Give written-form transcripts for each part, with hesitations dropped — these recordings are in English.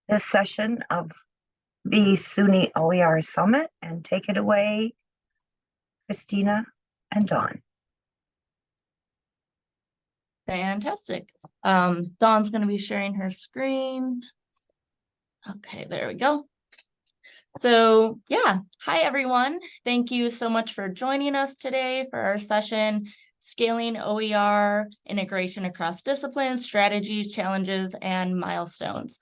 this session of the SUNY OER Summit and take it away, Christina and Dawn. Fantastic. Dawn's going to be sharing her screen. Okay, there we go. So yeah, hi everyone. Thank you so much for joining us today for our session, Scaling OER, Integration Across Disciplines, Strategies, Challenges, and Milestones.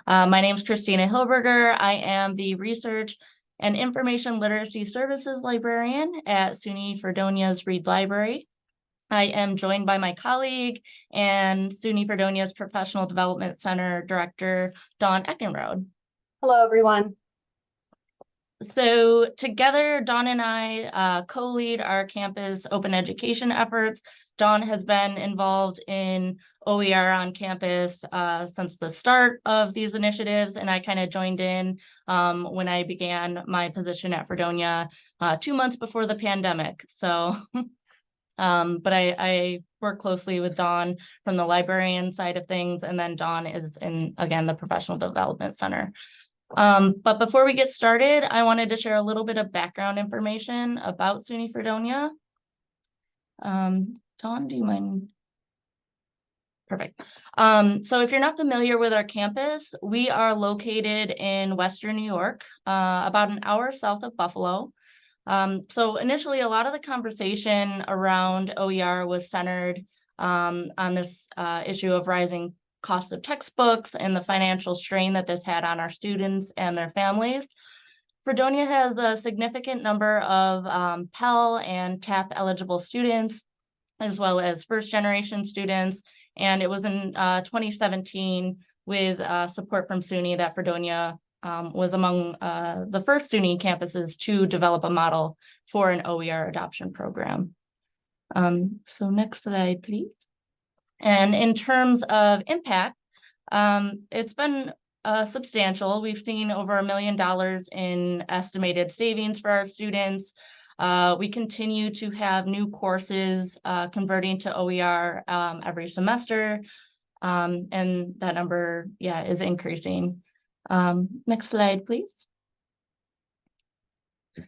My name is Christina Hilburger. I am the Research and Information Literacy Services Librarian at SUNY Fredonia's Reed Library. I am joined by my colleague and SUNY Fredonia's Professional Development Center Director, Dawn Eckenrode. Hello, everyone. So together, Dawn and I co-lead our campus open education efforts. Dawn has been involved in OER on campus since the start of these initiatives, and I kind of joined in when I began my position at Fredonia 2 months before the pandemic. So, but I work closely with Dawn from the librarian side of things, and then Dawn is in, again, the Professional Development Center. But before we get started, I wanted to share a little bit of background information about SUNY Fredonia. Dawn, do you mind? Perfect. So if you're not familiar with our campus, we are located in Western New York, about an hour south of Buffalo. So initially, a lot of the conversation around OER was centered on this issue of rising cost of textbooks and the financial strain that this had on our students and their families. Fredonia has a significant number of Pell and TAP eligible students, as well as first generation students. And it was in 2017 with support from SUNY that Fredonia was among the first SUNY campuses to develop a model for an OER adoption program. So next slide, please. And in terms of impact, it's been substantial. We've seen over $1 million in estimated savings for our students. We continue to have new courses converting to OER every semester, and that number, is increasing. Next slide, please.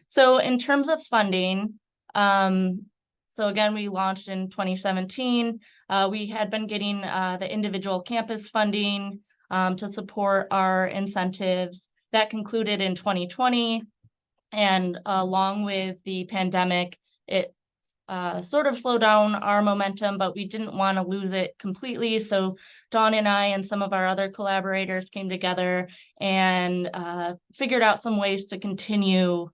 So in terms of funding, so again, we launched in 2017. We had been getting the individual campus funding to support our incentives. That concluded in 2020. And along with the pandemic, it sort of slowed down our momentum, but we didn't want to lose it completely. So Dawn and I and some of our other collaborators came together and figured out some ways to continue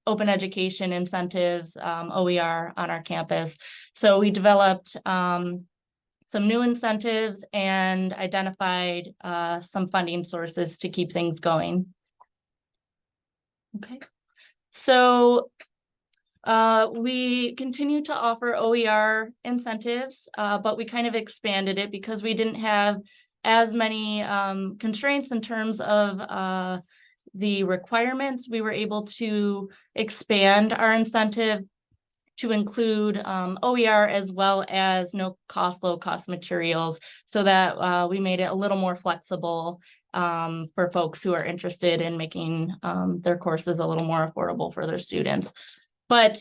open education incentives, OER on our campus. So we developed some new incentives and identified some funding sources to keep things going. Okay, so we continue to offer OER incentives, but we kind of expanded it because we didn't have as many constraints in terms of the requirements. We were able to expand our incentive to include OER as well as no cost, low cost materials, so that we made it a little more flexible for folks who are interested in making their courses a little more affordable for their students. But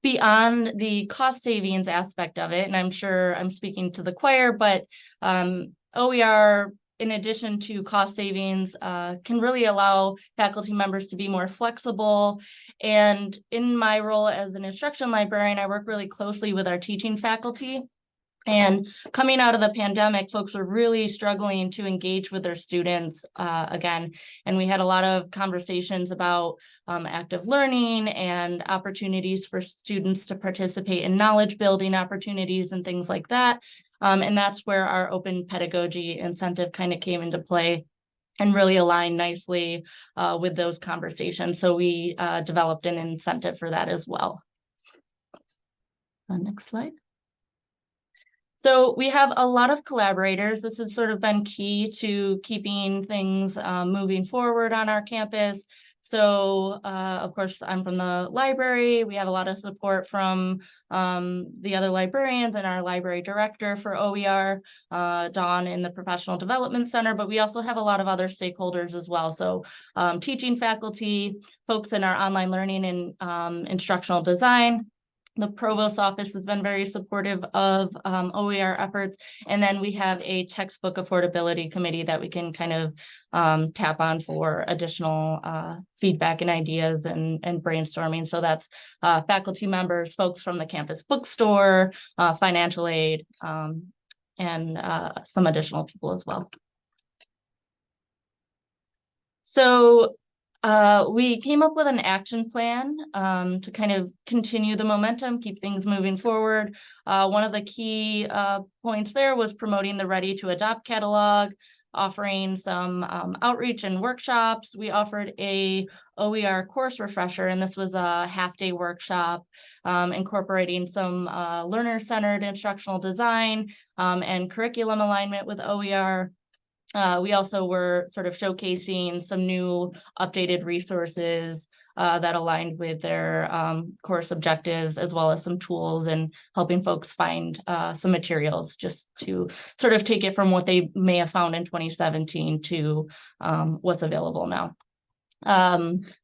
beyond the cost savings aspect of it, and I'm sure I'm speaking to the choir, but OER, in addition to cost savings, can really allow faculty members to be more flexible. And in my role as an instruction librarian, I work really closely with our teaching faculty. And coming out of the pandemic, folks were really struggling to engage with their students again. And we had a lot of conversations about active learning and opportunities for students to participate in knowledge building opportunities and things like that. And that's where our open pedagogy incentive kind of came into play and really aligned nicely with those conversations. So we developed an incentive for that as well. Next slide. So we have a lot of collaborators. This has sort of been key to keeping things moving forward on our campus. So, of course, I'm from the library. We have a lot of support from the other librarians and our library director for OER, Dawn in the Professional Development Center, but we also have a lot of other stakeholders as well. So teaching faculty, folks in our online learning and instructional design. The provost office has been very supportive of OER efforts. And then we have a textbook affordability committee that we can kind of tap on for additional feedback and ideas and brainstorming. So that's faculty members, folks from the campus bookstore, financial aid, and some additional people as well. So we came up with an action plan to kind of continue the momentum, keep things moving forward. One of the key points there was promoting the Ready to Adopt catalog, offering some outreach and workshops. We offered a OER course refresher, and this was a half-day workshop incorporating some learner-centered instructional design and curriculum alignment with OER. We also were sort of showcasing some new updated resources that aligned with their course objectives, as well as some tools and helping folks find some materials just to sort of take it from what they may have found in 2017 to what's available now.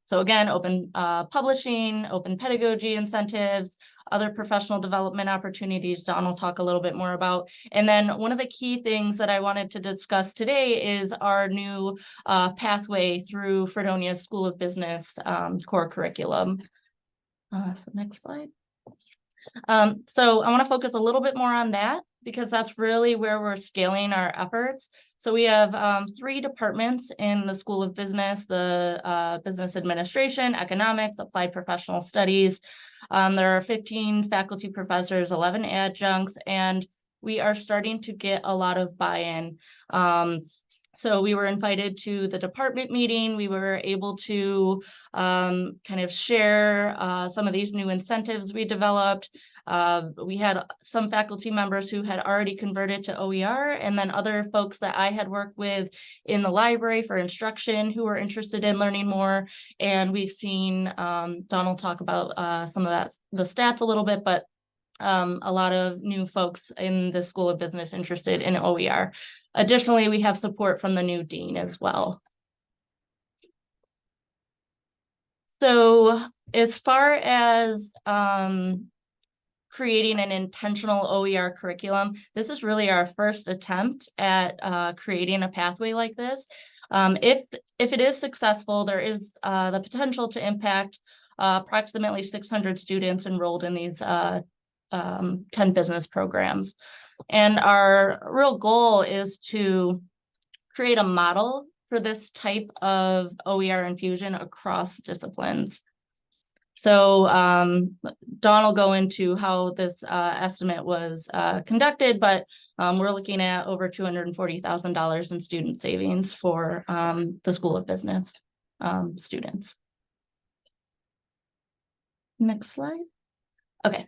So again, open publishing, open pedagogy incentives, other professional development opportunities Dawn will talk a little bit more about. And then one of the key things that I wanted to discuss today is our new pathway through Fredonia's School of Business core curriculum. So next slide. So I want to focus a little bit more on that because that's really where we're scaling our efforts. So we have 3 departments in the School of Business, the Business Administration, Economics, Applied Professional Studies. There are 15 faculty professors, 11 adjuncts, and we are starting to get a lot of buy-in. So we were invited to the department meeting. We were able to kind of share some of these new incentives we developed. We had some faculty members who had already converted to OER, and then other folks that I had worked with in the library for instruction who were interested in learning more. And we've seen, Dawn will talk about some of that, the stats a little bit, but a lot of new folks in the School of Business interested in OER. Additionally, we have support from the new dean as well. So as far as creating an intentional OER curriculum, this is really our first attempt at creating a pathway like this. If it is successful, there is the potential to impact approximately 600 students enrolled in these 10 business programs. And our real goal is to create a model for this type of OER infusion across disciplines. So Dawn will go into how this estimate was conducted, but we're looking at over $240,000 in student savings for the School of Business students. Next slide. Okay.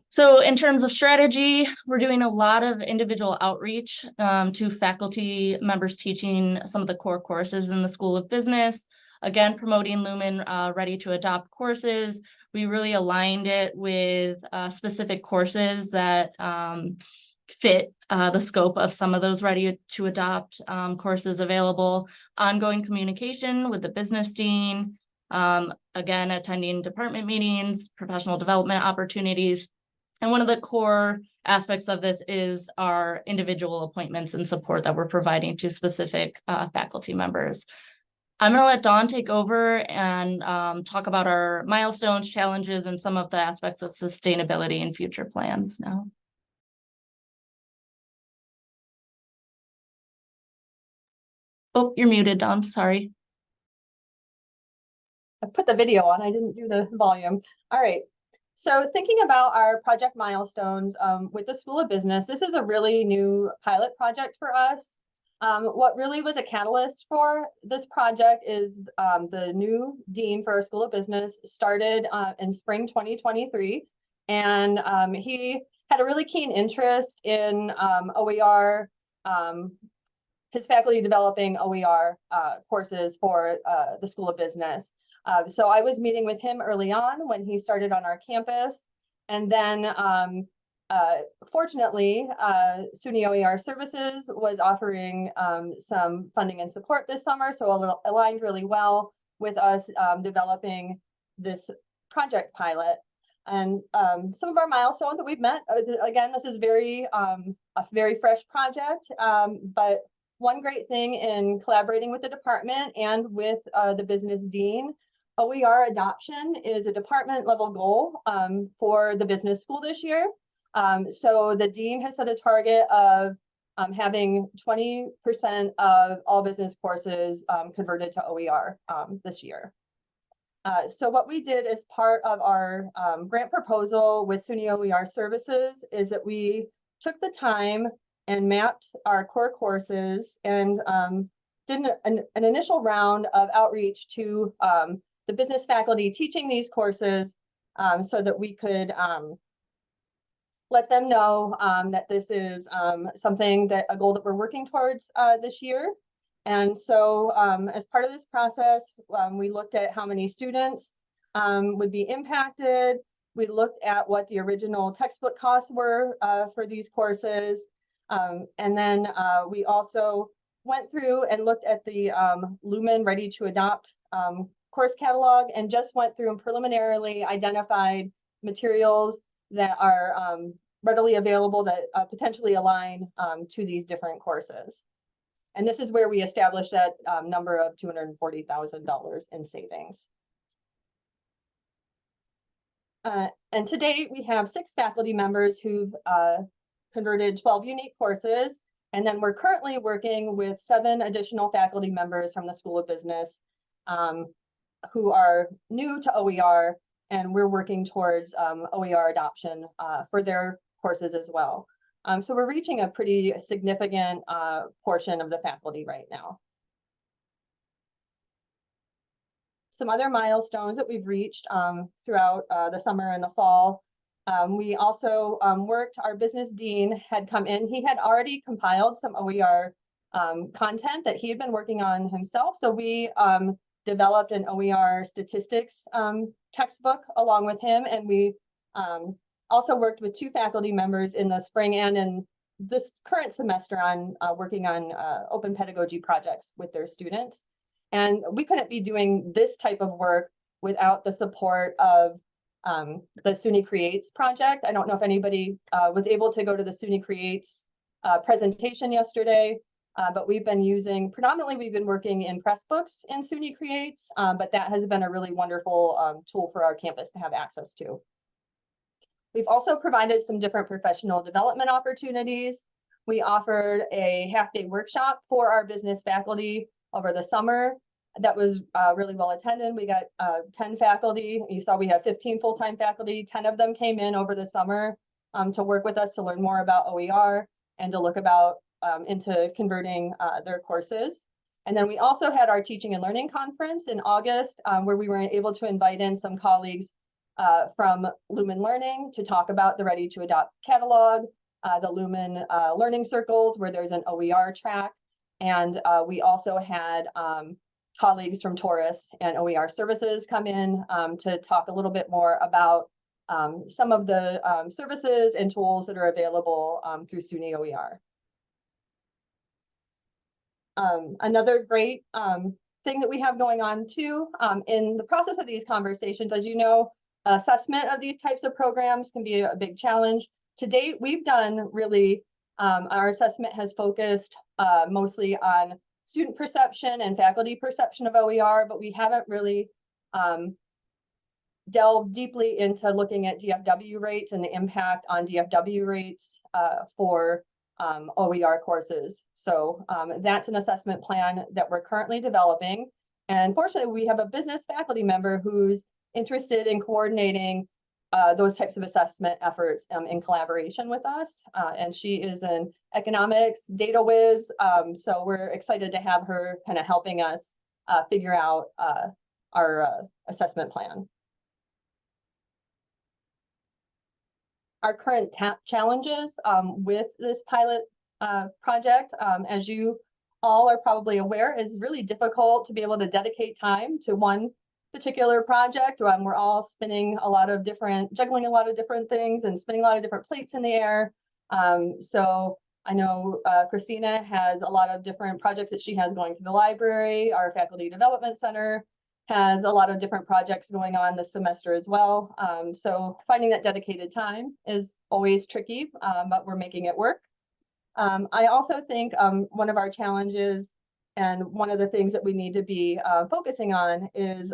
So in terms of strategy, we're doing a lot of individual outreach to faculty members teaching some of the core courses in the School of Business. Again, promoting Lumen Ready to Adopt courses. We really aligned it with specific courses that fit the scope of some of those Ready to Adopt courses available. Ongoing communication with the business dean. Again, attending department meetings, professional development opportunities. And one of the core aspects of this is our individual appointments and support that we're providing to specific faculty members. I'm going to let Dawn take over and talk about our milestones, challenges, and some of the aspects of sustainability and future plans now. Oh, you're muted, Dawn. Sorry. I put the video on, I didn't do the volume. All right. So thinking about our project milestones with the School of Business, this is a really new pilot project for us. What really was a catalyst for this project is the new dean for our School of Business started in spring 2023. And he had a really keen interest in OER his faculty developing OER courses for the School of Business. So I was meeting with him early on when he started on our campus. And then fortunately, SUNY OER Services was offering some funding and support this summer. So it aligned really well with us developing this project pilot. And some of our milestones that we've met, again, this is a very fresh project, but one great thing in collaborating with the department and with the business dean, OER adoption is a department level goal for the business school this year. So the dean has set a target of having 20% of all business courses converted to OER this year. So what we did as part of our grant proposal with SUNY OER Services is that we took the time and mapped our core courses and did an initial round of outreach to the business faculty teaching these courses so that we could let them know that this is a goal that we're working towards this year. And so as part of this process, we looked at how many students would be impacted. We looked at what the original textbook costs were for these courses. And then we also went through and looked at the Lumen Ready to Adopt course catalog and just went through and preliminarily identified materials that are readily available that potentially align to these different courses. And this is where we established that number of $240,000 in savings. And to date, we have 6 faculty members who've converted 12 unique courses. And then we're currently working with 7 additional faculty members from the School of Business who are new to OER, and we're working towards OER adoption for their courses as well. So we're reaching a pretty significant portion of the faculty right now. Some other milestones that we've reached throughout the summer and the fall. We also our business dean had come in. He had already compiled some OER content that he had been working on himself. So we developed an OER statistics textbook along with him. And we also worked with 2 faculty members in the spring and in this current semester on working on open pedagogy projects with their students. And we couldn't be doing this type of work without the support of the SUNY Creates project. I don't know if anybody was able to go to the SUNY Creates presentation yesterday, but predominantly we've been working in Pressbooks in SUNY Creates, but that has been a really wonderful tool for our campus to have access to. We've also provided some different professional development opportunities. We offered a half-day workshop for our business faculty over the summer that was really well attended. We got 10 faculty. You saw we have 15 full-time faculty. 10 of them came in over the summer to work with us to learn more about OER and to look into converting their courses. And then we also had our teaching and learning conference in August where we were able to invite in some colleagues from Lumen Learning to talk about the Ready to Adopt catalog, the Lumen Learning Circles where there's an OER track. And we also had colleagues from Taurus and OER Services come in to talk a little bit more about some of the services and tools that are available through SUNY OER. Another great thing that we have going on too, in the process of these conversations, as you know, assessment of these types of programs can be a big challenge. To date, we've done really, our assessment has focused mostly on student perception and faculty perception of OER, but we haven't really delved deeply into looking at DFW rates and the impact on DFW rates for OER courses. So that's an assessment plan that we're currently developing. And fortunately, we have a business faculty member who's interested in coordinating those types of assessment efforts in collaboration with us. And she is an economics data whiz. So we're excited to have her kind of helping us figure out our assessment plan. Our current challenges with this pilot project, as you all are probably aware, is really difficult to be able to dedicate time to one particular project. We're all juggling a lot of different things and spinning a lot of different plates in the air. So I know Christina has a lot of different projects that she has going through the library. Our Faculty Development Center has a lot of different projects going on this semester as well. So finding that dedicated time is always tricky, but we're making it work. I also think one of our challenges and one of the things that we need to be focusing on is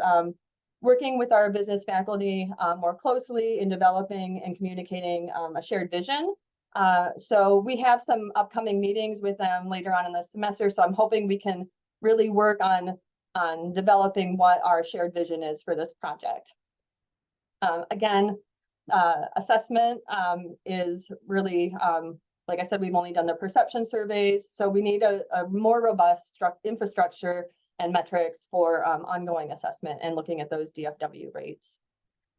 working with our business faculty more closely in developing and communicating a shared vision. So we have some upcoming meetings with them later on in the semester. So I'm hoping we can really work on developing what our shared vision is for this project. Again, assessment is really, like I said, we've only done the perception surveys, so we need a more robust infrastructure and metrics for ongoing assessment and looking at those DFW rates.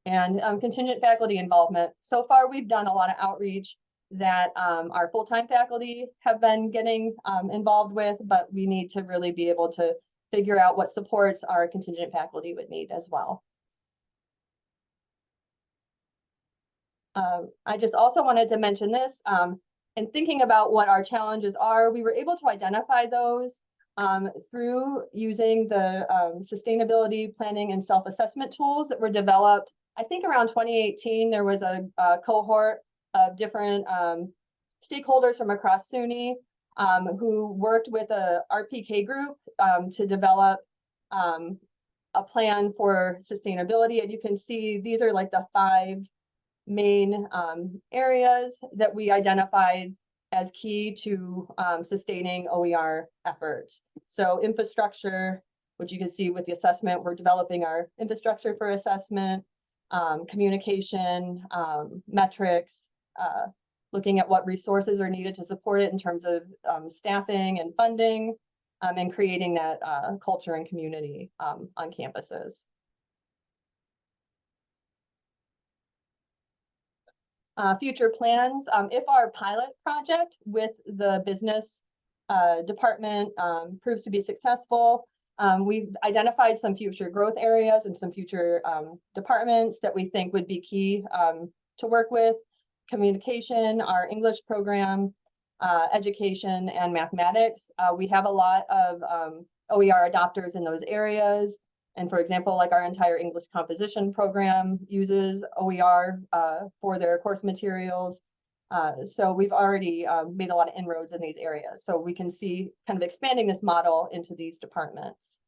And contingent faculty involvement. So far, we've done a lot of outreach that our full-time faculty have been getting involved with, but we need to really be able to figure out what supports our contingent faculty would need as well. I just also wanted to mention this, and thinking about what our challenges are, we were able to identify those through using the sustainability planning and self-assessment tools that were developed. I think around 2018, there was a cohort of different stakeholders from across SUNY who worked with a RPK group to develop a plan for sustainability. And you can see these are like the 5 main areas that we identified as key to sustaining OER efforts. So infrastructure, which you can see with the assessment, we're developing our infrastructure for assessment, communication, metrics, looking at what resources are needed to support it in terms of staffing and funding, and creating that culture and community on campuses. Future plans, if our pilot project with the business department proves to be successful, we've identified some future growth areas and some future departments that we think would be key to work with: communication, our English program, education, and mathematics. We have a lot of OER adopters in those areas. And for example, like our entire English composition program uses OER for their course materials. So we've already made a lot of inroads in these areas. So we can see kind of expanding this model into these departments.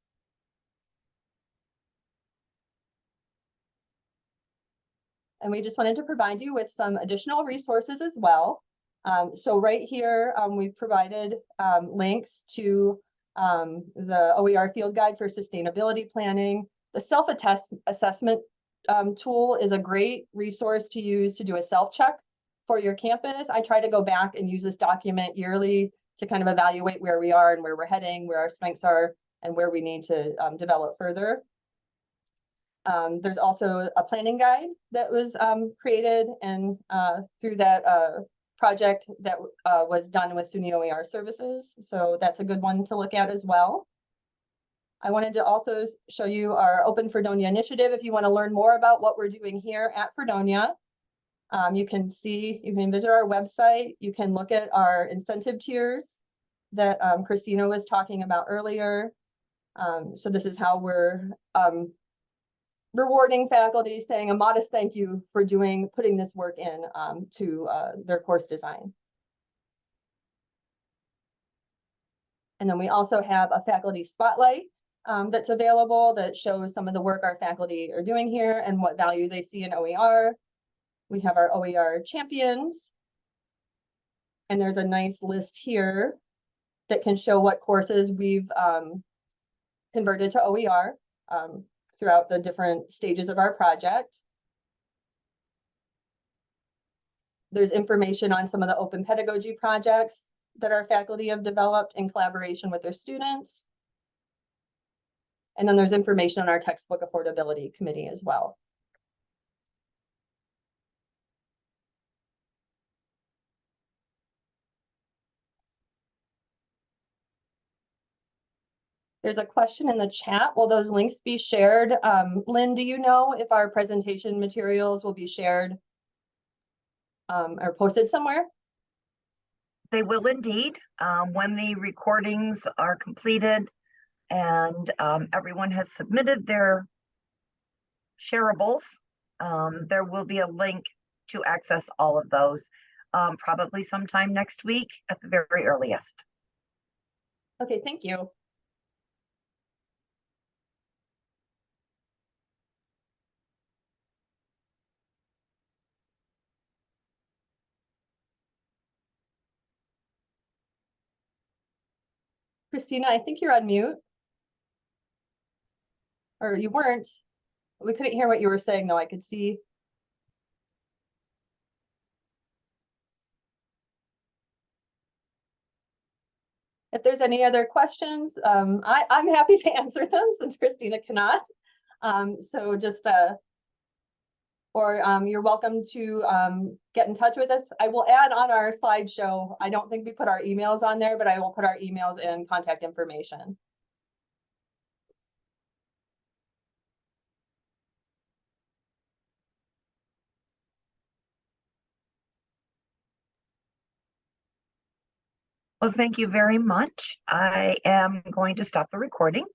And we just wanted to provide you with some additional resources as well. So right here, we've provided links to the OER field guide for sustainability planning. The self-assessment tool is a great resource to use to do a self-check for your campus. I try to go back and use this document yearly to kind of evaluate where we are and where we're heading, where our strengths are, and where we need to develop further. There's also a planning guide that was created and through that project that was done with SUNY OER Services. So that's a good one to look at as well. I wanted to also show you our Open Fredonia initiative. If you want to learn more about what we're doing here at Fredonia, you can visit our website. You can look at our incentive tiers that Christina was talking about earlier. So this is how we're rewarding faculty, saying a modest thank you for putting this work in to their course design. And then we also have a faculty spotlight that's available that shows some of the work our faculty are doing here and what value they see in OER. We have our OER champions. And there's a nice list here that can show what courses we've converted to OER throughout the different stages of our project. There's information on some of the open pedagogy projects that our faculty have developed in collaboration with their students. And then there's information on our textbook affordability committee as well. There's a question in the chat. Will those links be shared? Lynn, do you know if our presentation materials will be shared or posted somewhere? They will indeed, when the recordings are completed and everyone has submitted their shareables, there will be a link to access all of those, probably sometime next week at the very earliest. Okay, thank you. Christina, I think you're on mute. Or you weren't. We couldn't hear what you were saying, though. I could see. If there's any other questions, I'm happy to answer them since Christina cannot. So just you're welcome to get in touch with us. I will add on our slideshow. I don't think we put our emails on there, but I will put our emails and contact information. Well, thank you very much. I am going to stop the recording.